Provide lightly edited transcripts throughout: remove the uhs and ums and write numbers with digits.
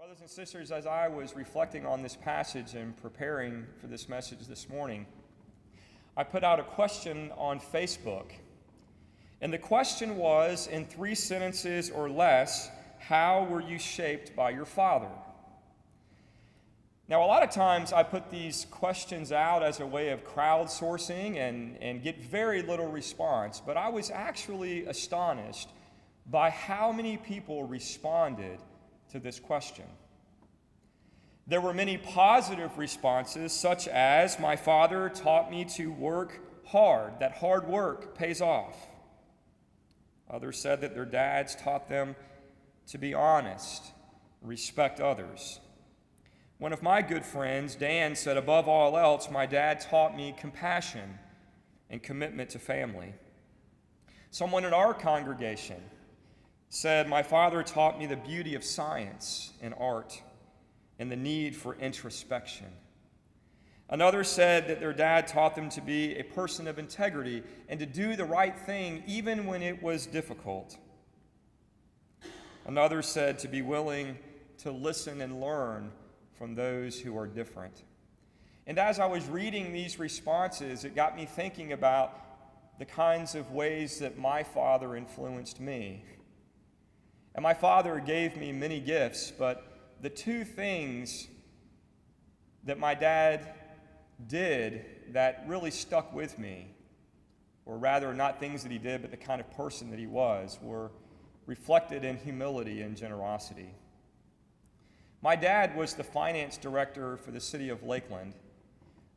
Brothers and sisters, as I was reflecting on this passage and preparing for this message this morning, I put out a question on Facebook. And the question was, in 3 sentences or less, how were you shaped by your father? Now, a lot of times I put these questions out as a way of crowdsourcing and get very little response, but I was actually astonished by how many people responded to this question. There were many positive responses, such as, "My father taught me to work hard, that hard work pays off." Others said that their dads taught them to be honest, respect others. One of my good friends, Dan, said, "Above all else, my dad taught me compassion and commitment to family." Someone in our congregation said, "My father taught me the beauty of science and art and the need for introspection." Another said that their dad taught them to be a person of integrity and to do the right thing even when it was difficult. Another said to be willing to listen and learn from those who are different. And as I was reading these responses, it got me thinking about the kinds of ways that my father influenced me. And my father gave me many gifts, but the 2 things that my dad did that really stuck with me, or rather not things that he did, but the kind of person that he was, were reflected in humility and generosity. My dad was the finance director for the city of Lakeland,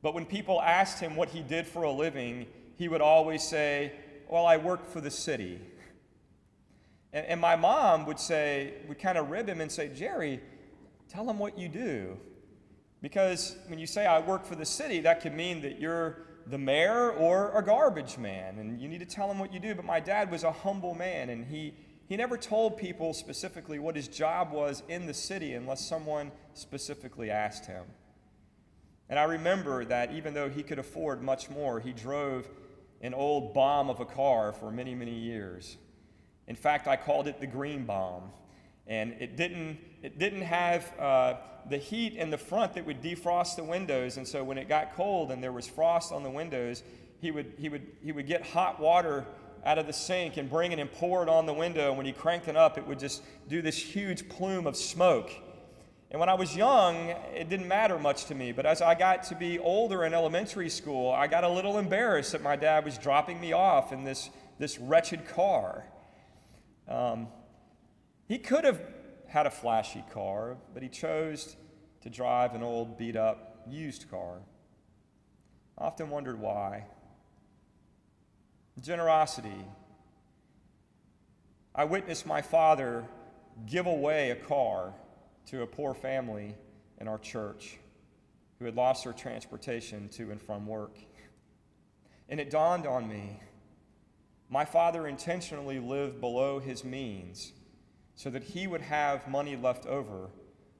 but when people asked him what he did for a living, he would always say, "Well, I work for the city." And my mom would kind of rib him and say, "Jerry, tell him what you do." Because when you say, "I work for the city," that could mean that you're the mayor or a garbage man, and you need to tell him what you do. But my dad was a humble man, and he never told people specifically what his job was in the city unless someone specifically asked him. And I remember that even though he could afford much more, he drove an old bomb of a car for many, many years. In fact, I called it the green bomb. And it didn't have the heat in the front that would defrost the windows. And so when it got cold and there was frost on the windows, he would get hot water out of the sink and bring it and pour it on the window. And when he cranked it up, it would just do this huge plume of smoke. And when I was young, it didn't matter much to me. But as I got to be older in elementary school, I got a little embarrassed that my dad was dropping me off in this wretched car. He could have had a flashy car, but he chose to drive an old beat-up used car. I often wondered why. Generosity. I witnessed my father give away a car to a poor family in our church who had lost their transportation to and from work. And it dawned on me, my father intentionally lived below his means so that he would have money left over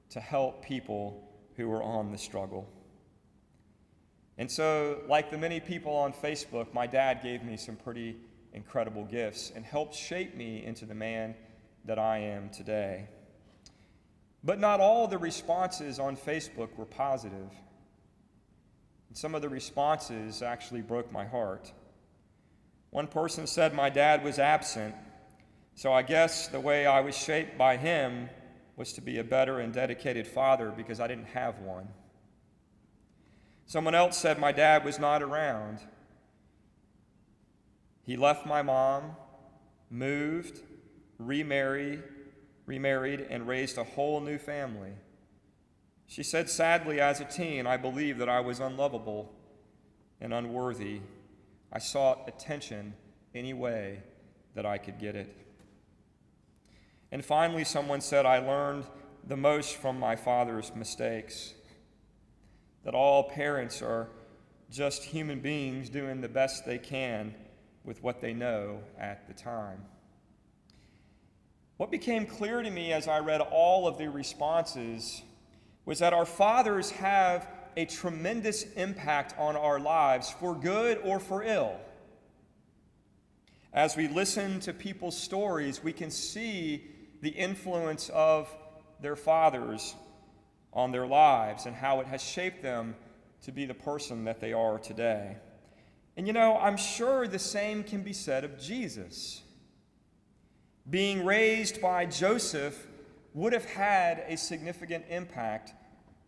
to help people who were on the struggle. And so, like the many people on Facebook, my dad gave me some pretty incredible gifts and helped shape me into the man that I am today. But not all the responses on Facebook were positive. And some of the responses actually broke my heart. One person said my dad was absent, so I guess the way I was shaped by him was to be a better and dedicated father because I didn't have one. Someone else said my dad was not around. He left my mom, moved, remarried, and raised a whole new family. She said, sadly, as a teen, I believed that I was unlovable and unworthy. I sought attention any way that I could get it. And finally, someone said, I learned the most from my father's mistakes, that all parents are just human beings doing the best they can with what they know at the time. What became clear to me as I read all of the responses was that our fathers have a tremendous impact on our lives, for good or for ill. As we listen to people's stories, we can see the influence of their fathers on their lives and how it has shaped them to be the person that they are today. And I'm sure the same can be said of Jesus. Being raised by Joseph would have had a significant impact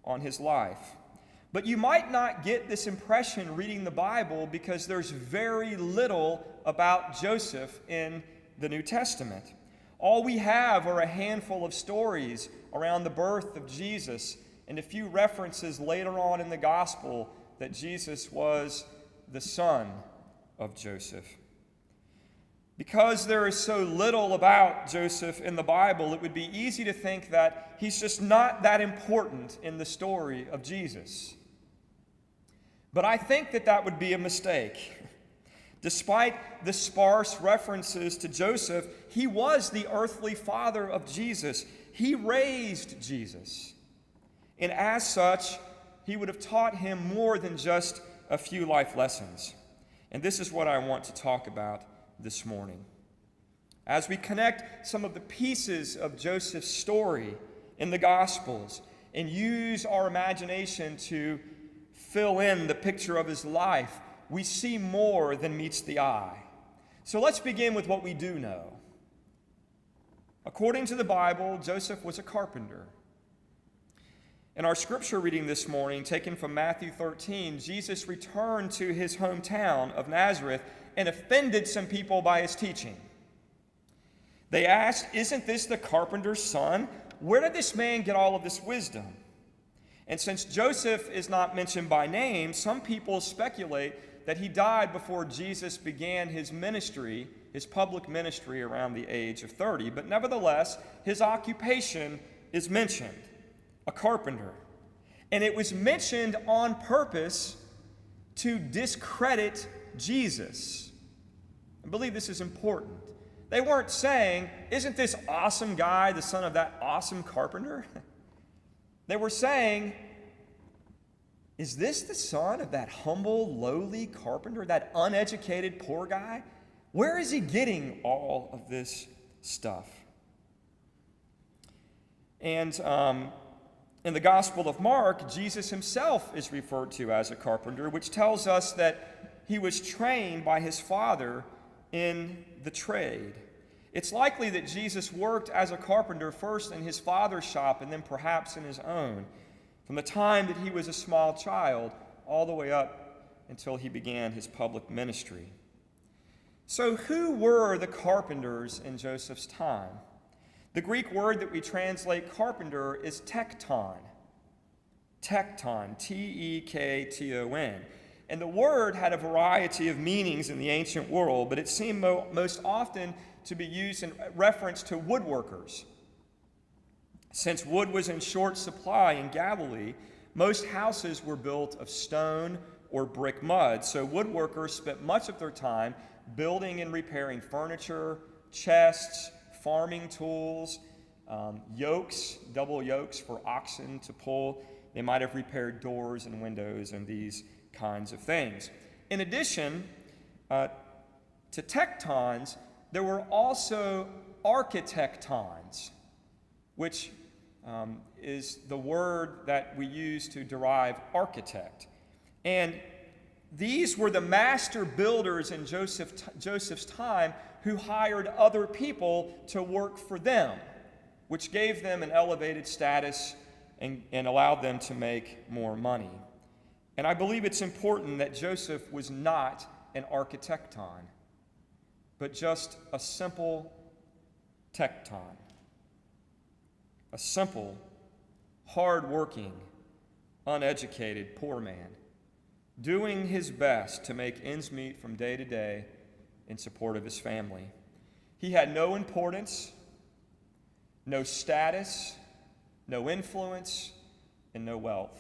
on his life. But you might not get this impression reading the Bible because there's very little about Joseph in the New Testament. All we have are a handful of stories around the birth of Jesus and a few references later on in the gospel that Jesus was the son of Joseph. Because there is so little about Joseph in the Bible, it would be easy to think that he's just not that important in the story of Jesus. But I think that would be a mistake. Despite the sparse references to Joseph, he was the earthly father of Jesus. He raised Jesus. And as such, he would have taught him more than just a few life lessons. And this is what I want to talk about this morning. As we connect some of the pieces of Joseph's story in the Gospels and use our imagination to fill in the picture of his life, we see more than meets the eye. So let's begin with what we do know. According to the Bible, Joseph was a carpenter. In our scripture reading this morning, taken from Matthew 13, Jesus returned to his hometown of Nazareth and offended some people by his teaching. They asked, "Isn't this the carpenter's son? Where did this man get all of this wisdom?" And since Joseph is not mentioned by name, some people speculate that he died before Jesus began his ministry, his public ministry, around the age of 30. But nevertheless, his occupation is mentioned, a carpenter. And it was mentioned on purpose to discredit Jesus. I believe this is important. They weren't saying, "Isn't this awesome guy the son of that awesome carpenter?" They were saying, "Is this the son of that humble, lowly carpenter, that uneducated poor guy? Where is he getting all of this stuff?" And in the Gospel of Mark, Jesus himself is referred to as a carpenter, which tells us that he was trained by his father in the trade. It's likely that Jesus worked as a carpenter first in his father's shop and then perhaps in his own, from the time that he was a small child all the way up until he began his public ministry. So who were the carpenters in Joseph's time? The Greek word that we translate carpenter is tekton. Tekton, T-E-K-T-O-N. And the word had a variety of meanings in the ancient world, but it seemed most often to be used in reference to woodworkers. Since wood was in short supply in Galilee, most houses were built of stone or brick mud, so woodworkers spent much of their time building and repairing furniture, chests, farming tools, yokes, double yokes for oxen to pull. They might have repaired doors and windows and these kinds of things. In addition to tektons, there were also architectons, which is the word that we use to derive architect. And these were the master builders in Joseph's time who hired other people to work for them, which gave them an elevated status and allowed them to make more money. And I believe it's important that Joseph was not an architecton, but just a simple tekton. A simple, hard-working, uneducated poor man, doing his best to make ends meet from day to day in support of his family. He had no importance, no status, no influence, and no wealth.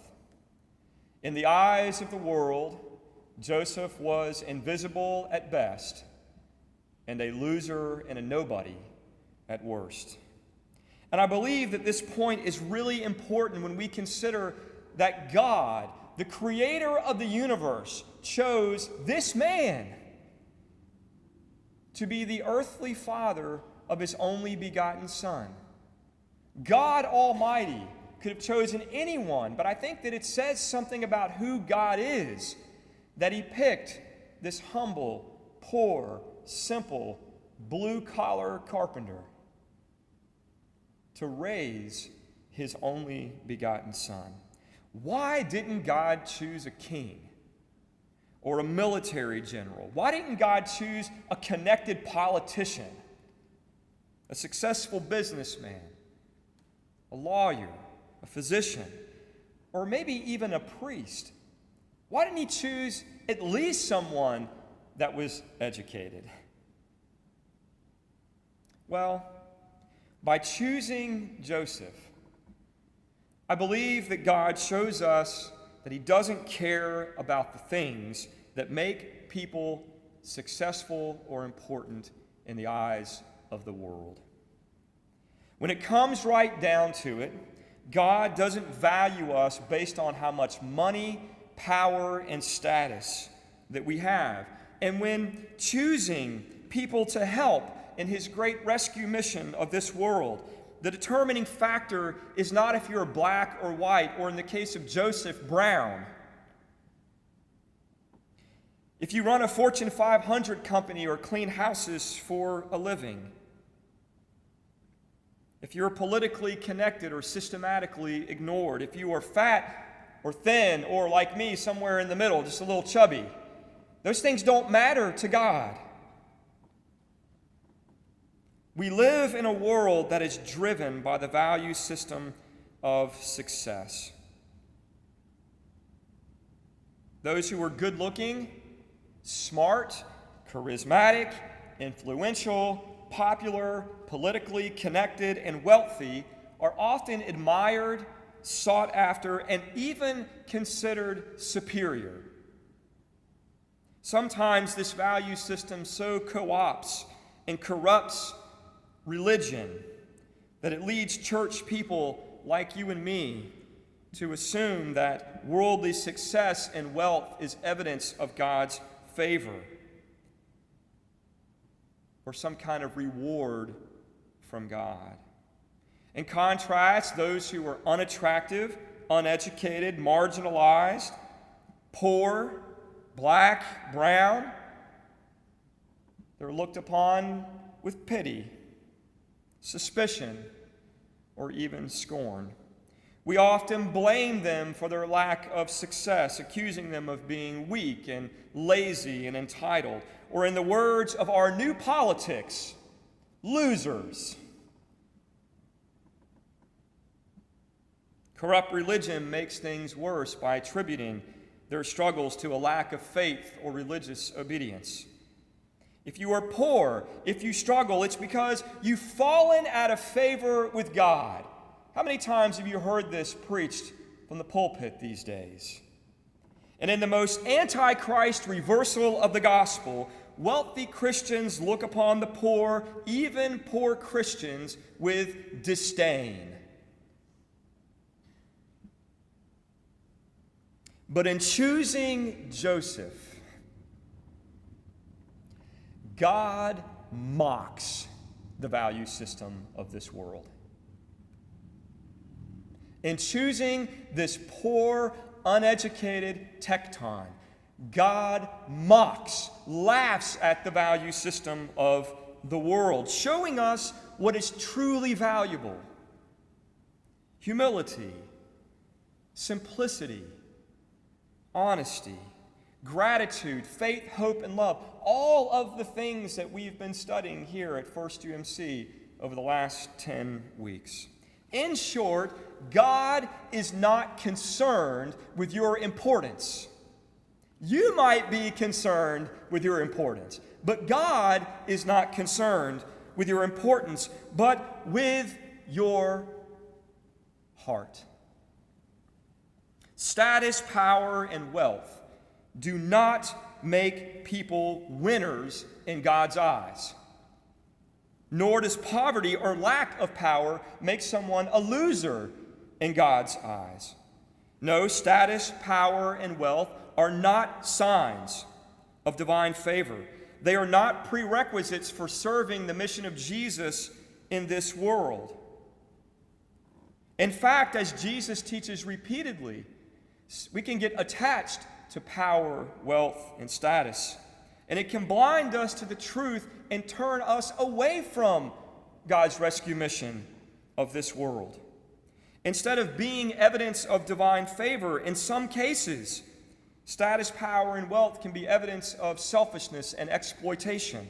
In the eyes of the world, Joseph was invisible at best and a loser and a nobody at worst. And I believe that this point is really important when we consider that God, the creator of the universe, chose this man to be the earthly father of his only begotten son. God Almighty could have chosen anyone, but I think that it says something about who God is, that he picked this humble, poor, simple, blue-collar carpenter to raise his only begotten Son. Why didn't God choose a king or a military general? Why didn't God choose a connected politician, a successful businessman, a lawyer, a physician, or maybe even a priest? Why didn't he choose at least someone that was educated? Well, by choosing Joseph, I believe that God shows us that he doesn't care about the things that make people successful or important in the eyes of the world. When it comes right down to it, God doesn't value us based on how much money, power, and status that we have. And when choosing people to help in his great rescue mission of this world, the determining factor is not if you're black or white, or in the case of Joseph, brown. If you run a Fortune 500 company or clean houses for a living. If you're politically connected or systematically ignored. If you are fat or thin, or like me, somewhere in the middle, just a little chubby. Those things don't matter to God. We live in a world that is driven by the value system of success. Those who are good-looking, smart, charismatic, influential, popular, politically connected, and wealthy are often admired, sought after, and even considered superior. Sometimes this value system so co-opts and corrupts religion that it leads church people like you and me to assume that worldly success and wealth is evidence of God's favor or some kind of reward from God. In contrast, those who are unattractive, uneducated, marginalized, poor, black, brown, they're looked upon with pity, suspicion, or even scorn. We often blame them for their lack of success, accusing them of being weak and lazy and entitled, or in the words of our new politics, losers. Corrupt religion makes things worse by attributing their struggles to a lack of faith or religious obedience. If you are poor, if you struggle, it's because you've fallen out of favor with God. How many times have you heard this preached from the pulpit these days? And in the most anti-Christ reversal of the gospel, wealthy Christians look upon the poor, even poor Christians, with disdain. But in choosing Joseph, God mocks the value system of this world. In choosing this poor, uneducated tecton, God mocks, laughs at the value system of the world, showing us what is truly valuable. Humility, simplicity, honesty, gratitude, faith, hope, and love. All of the things that we've been studying here at First UMC over the last 10 weeks. In short, God is not concerned with your importance. You might be concerned with your importance, but God is not concerned with your importance, but with your heart. Status, power, and wealth do not make people winners in God's eyes. Nor does poverty or lack of power make someone a loser in God's eyes. No, status, power, and wealth are not signs of divine favor. They are not prerequisites for serving the mission of Jesus in this world. In fact, as Jesus teaches repeatedly, we can get attached to power, wealth, and status. And it can blind us to the truth and turn us away from God's rescue mission of this world. Instead of being evidence of divine favor, in some cases, status, power, and wealth can be evidence of selfishness and exploitation.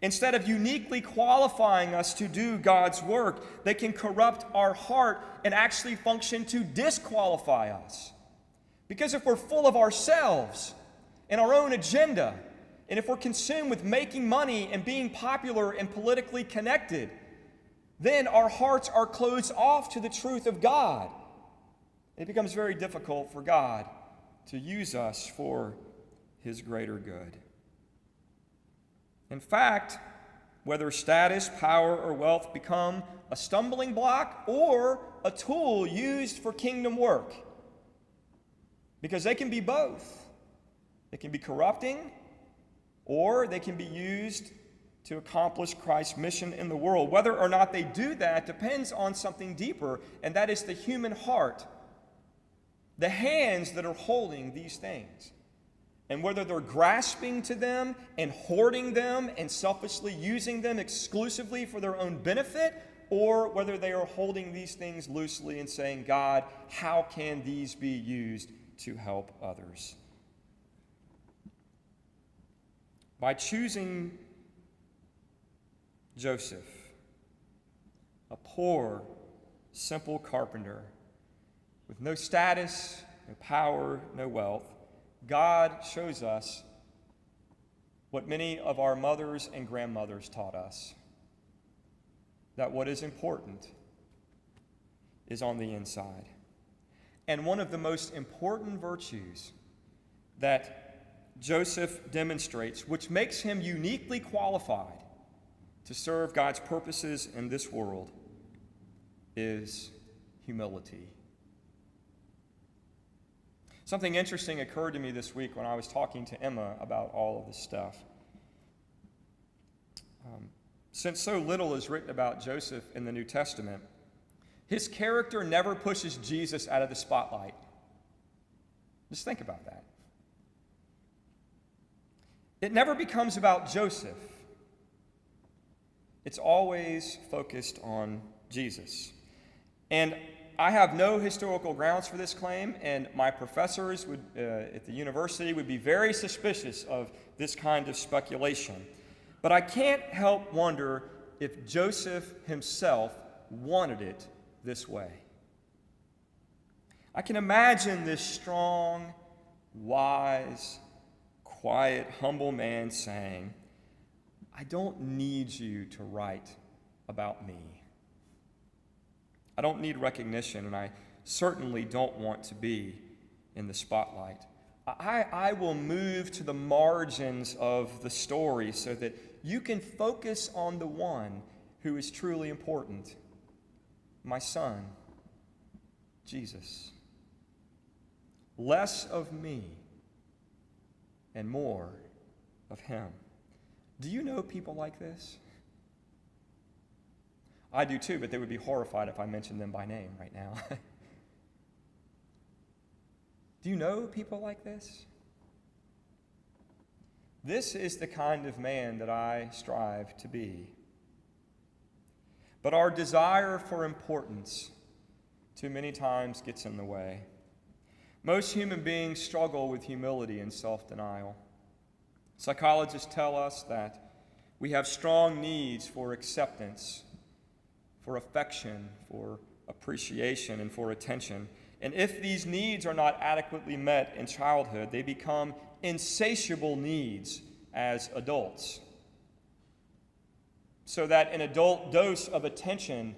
Instead of uniquely qualifying us to do God's work, they can corrupt our heart and actually function to disqualify us. Because if we're full of ourselves and our own agenda, and if we're consumed with making money and being popular and politically connected, then our hearts are closed off to the truth of God. It becomes very difficult for God to use us for His greater good. In fact, whether status, power, or wealth become a stumbling block or a tool used for kingdom work, because they can be both. They can be corrupting, or they can be used to accomplish Christ's mission in the world. Whether or not they do that depends on something deeper, and that is the human heart, the hands that are holding these things. And whether they're grasping to them and hoarding them and selfishly using them exclusively for their own benefit, or whether they are holding these things loosely and saying, God, how can these be used to help others? By choosing Joseph, a poor, simple carpenter with no status, no power, no wealth, God shows us what many of our mothers and grandmothers taught us, that what is important is on the inside. And one of the most important virtues that Joseph demonstrates, which makes him uniquely qualified to serve God's purposes in this world, is humility. Something interesting occurred to me this week when I was talking to Emma about all of this stuff. Since so little is written about Joseph in the New Testament, his character never pushes Jesus out of the spotlight. Just think about that. It never becomes about Joseph. It's always focused on Jesus. And I have no historical grounds for this claim, and my professors at the university would be very suspicious of this kind of speculation. But I can't help wonder if Joseph himself wanted it this way. I can imagine this strong, wise, quiet, humble man saying, I don't need you to write about me. I don't need recognition, and I certainly don't want to be in the spotlight. I will move to the margins of the story so that you can focus on the one who is truly important, my son, Jesus. Less of me and more of him. Do you know people like this? I do too, but they would be horrified if I mentioned them by name right now. Do you know people like this? This is the kind of man that I strive to be. But our desire for importance too many times gets in the way. Most human beings struggle with humility and self-denial. Psychologists tell us that we have strong needs for acceptance, for affection, for appreciation, and for attention. And if these needs are not adequately met in childhood, they become insatiable needs as adults. So that an adult dose of attention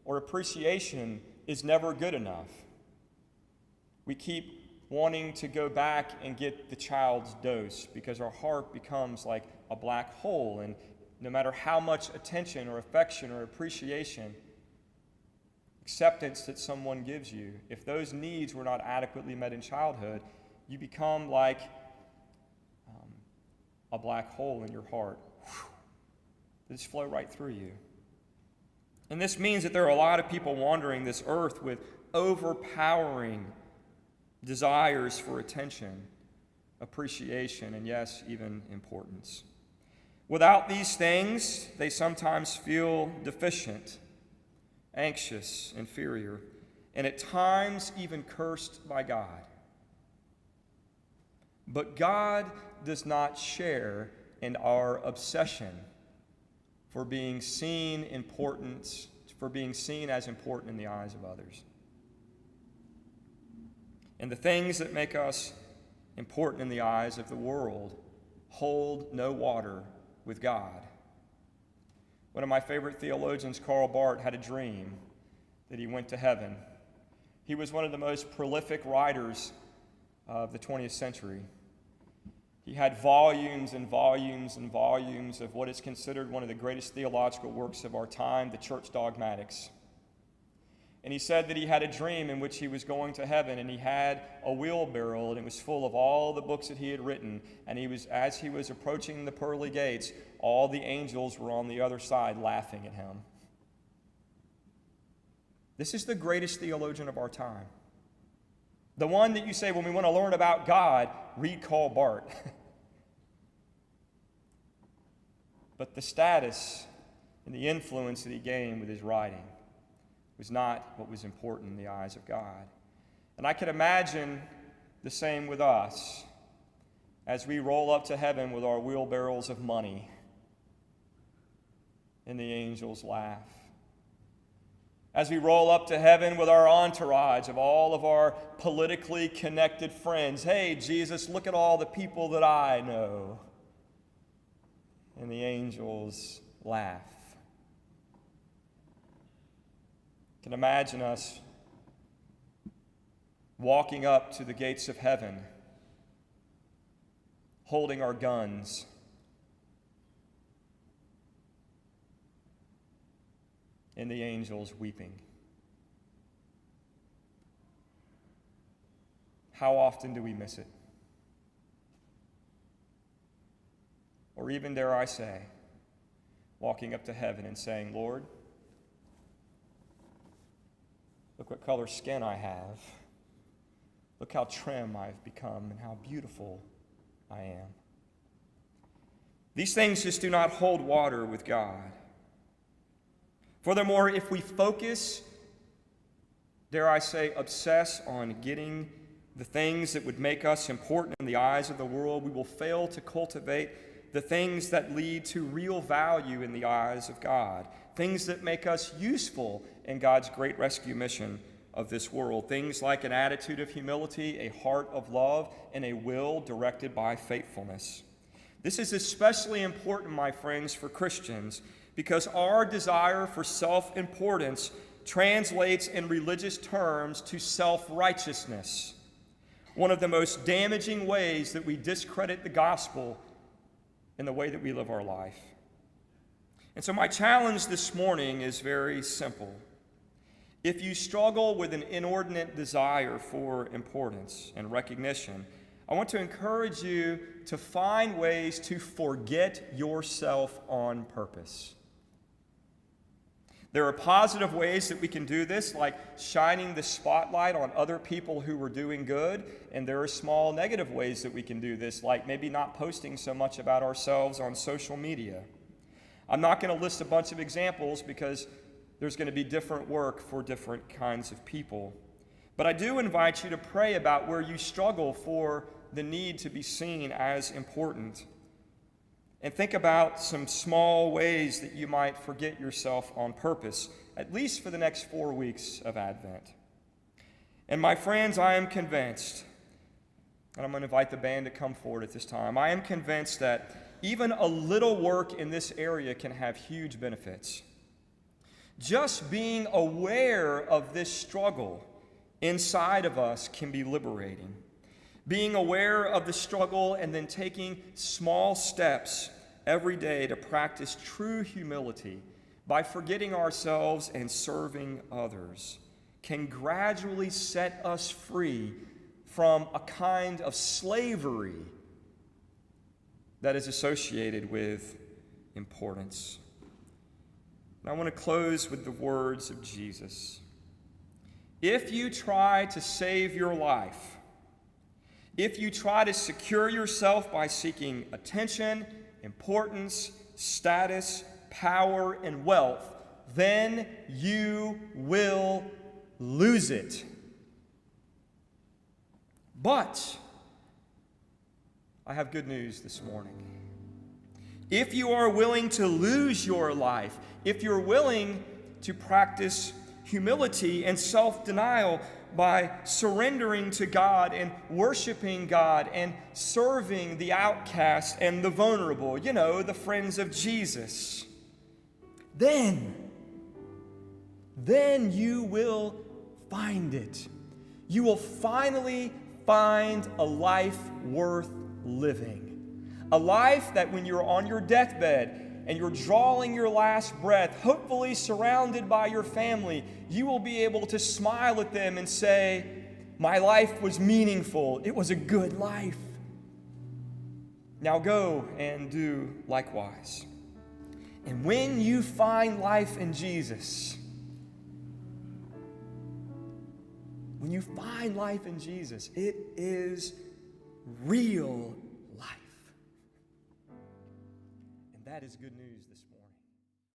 or appreciation is never good enough. We keep wanting to go back and get the child's dose because our heart becomes like a black hole, and no matter how much attention or affection or appreciation, acceptance that someone gives you, if those needs were not adequately met in childhood, you become like a black hole in your heart. They just flow right through you. And this means that there are a lot of people wandering this earth with overpowering desires for attention, appreciation, and yes, even importance. Without these things, they sometimes feel deficient, anxious, inferior, and at times even cursed by God. But God does not share in our obsession for being seen as important in the eyes of others. And the things that make us important in the eyes of the world hold no water with God. One of my favorite theologians, Karl Barth, had a dream that he went to heaven. He was one of the most prolific writers of the 20th century. He had volumes and volumes and volumes of what is considered one of the greatest theological works of our time, the Church Dogmatics. And he said that he had a dream in which he was going to heaven, and he had a wheelbarrow, and it was full of all the books that he had written. And as he was approaching the pearly gates, all the angels were on the other side laughing at him. This is the greatest theologian of our time. The one that you say, when we want to learn about God, read Karl Barth. But the status and the influence that he gained with his writing was not what was important in the eyes of God. And I can imagine the same with us as we roll up to heaven with our wheelbarrows of money and the angels laugh. As we roll up to heaven with our entourage of all of our politically connected friends. Hey, Jesus, look at all the people that I know. And the angels laugh. I can imagine us walking up to the gates of heaven, holding our guns, and the angels weeping. How often do we miss it? Or even, dare I say, walking up to heaven and saying, Lord, look what color skin I have. Look how trim I've become and how beautiful I am. These things just do not hold water with God. Furthermore, if we focus, dare I say, obsess on getting the things that would make us important in the eyes of the world, we will fail to cultivate the things that lead to real value in the eyes of God, things that make us useful in God's great rescue mission of this world, things like an attitude of humility, a heart of love, and a will directed by faithfulness. This is especially important, my friends, for Christians, because our desire for self-importance translates in religious terms to self-righteousness, one of the most damaging ways that we discredit the gospel in the way that we live our life. And so my challenge this morning is very simple. If you struggle with an inordinate desire for importance and recognition, I want to encourage you to find ways to forget yourself on purpose. There are positive ways that we can do this, like shining the spotlight on other people who are doing good, and there are small negative ways that we can do this, like maybe not posting so much about ourselves on social media. I'm not going to list a bunch of examples because there's going to be different work for different kinds of people. But I do invite you to pray about where you struggle for the need to be seen as important. And think about some small ways that you might forget yourself on purpose, at least for the next 4 weeks of Advent. And my friends, I am convinced, and I'm going to invite the band to come forward at this time, I am convinced that even a little work in this area can have huge benefits. Just being aware of this struggle inside of us can be liberating. Being aware of the struggle and then taking small steps every day to practice true humility by forgetting ourselves and serving others can gradually set us free from a kind of slavery that is associated with importance. And I want to close with the words of Jesus. If you try to save your life, if you try to secure yourself by seeking attention, importance, status, power, and wealth, then you will lose it. But I have good news this morning. If you are willing to lose your life, if you're willing to practice humility and self-denial by surrendering to God and worshiping God and serving the outcast and the vulnerable, the friends of Jesus, then you will find it. You will finally find a life worth living. A life that when you're on your deathbed and you're drawing your last breath, hopefully surrounded by your family, you will be able to smile at them and say, my life was meaningful. It was a good life. Now go and do likewise. And when you find life in Jesus, it is real life. And that is good news this morning.